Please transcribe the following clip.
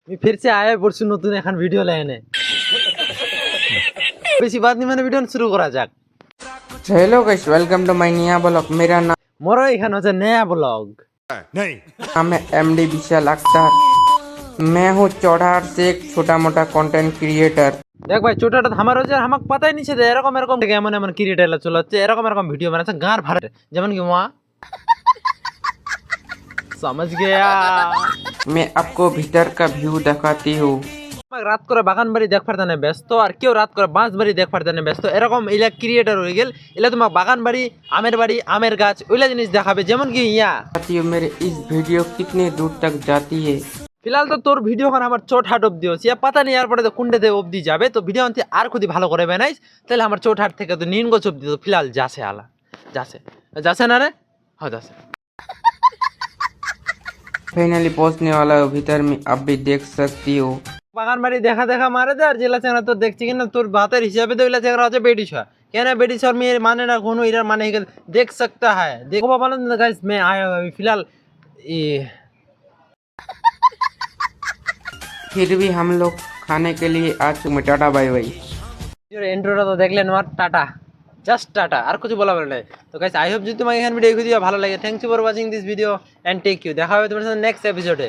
मैं फिर से आया পড়ছি নতুন এখন ভিডিও লাইনে বেশি বাদ নি মানে ভিডিও শুরু করা যাক। Hello guys welcome to my नया ब्लॉग। मेरा মোর এখানে হচ্ছে নয়া ব্লগ। नाम है एमडी विशाल अख्तर। मैं हूँ चौड़ार से एक छोटा मोटा कंटेंट क्रिएटर। দেখ ভাই ছোটটা আমার হচ্ছে আমাকে পাতাই নিছে যে এরকম এরকম থেকে এমন এমন ক্রিয়েটার চলাচ্ছে এরকম এরকম ভিডিও বানাচ্ছে গার ভাড়া যেমন কি ওয়া समझ गया। मैं आपको भीतर का व्यू दिखाती हूँ। রাত করে বাগান বাড়ি দেখ পারতে না ব্যস্ত আর কেউ রাত করে বাঁশ বাড়ি দেখ পারতে না ব্যস্ত এরকম ইলা ক্রিয়েটার হয়ে গেল এলা তোমার বাগান বাড়ি আমের গাছ ওইলা জিনিস দেখাবে যেমন কি ইয়া दिखाती हूँ मेरे इस वीडियो कितने दूर तक जाती है। ফিলহাল তো তোর ভিডিও খান আমার চোট হাট অব্দি হচ্ছে পাতা নেই এরপরে তো কুন্ডে দিয়ে অব্দি যাবে তো ভিডিও আনতে আর খুদি ভালো করে বানাইস তাহলে আমার চোট হাট থেকে তো নিন গোছ অব্দি তো ফিলহাল যাচ্ছে আলা যাচ্ছে না রে হ্যাঁ যাচ্ছে। फाइनली पहुँचने वाला हूँ भीतर में, आप भी देख सकती हो। বাগান বাড়ি দেখা দেখা মারে দে আর জেলা চ্যাংরা তোর দেখছি কিনা তোর ভাতের হিসাবে তো ওইলা চ্যাংরা হচ্ছে বেটি ছয় কেন বেটি ছর মেয়ের মানে না কোনো এটার মানে দেখ सकता है देखो बाबा ना गाइस मैं आया हूं अभी फिलहाल ये फिर भी हम लोग खाने के लिए आ चुके हैं। Tata bye bye. ইন্ট্রোটা তো দেখলেন আমার টাটা জাস্ট টাটা আর কিছু বলা বলে নাই তো গাইস আই হোপ যদি তোমাকে এখানে ভিডিও ভালো লাগে thanks for watching this video and take you দেখা হবে তোমার সাথে নেক্সট এপিসোডে।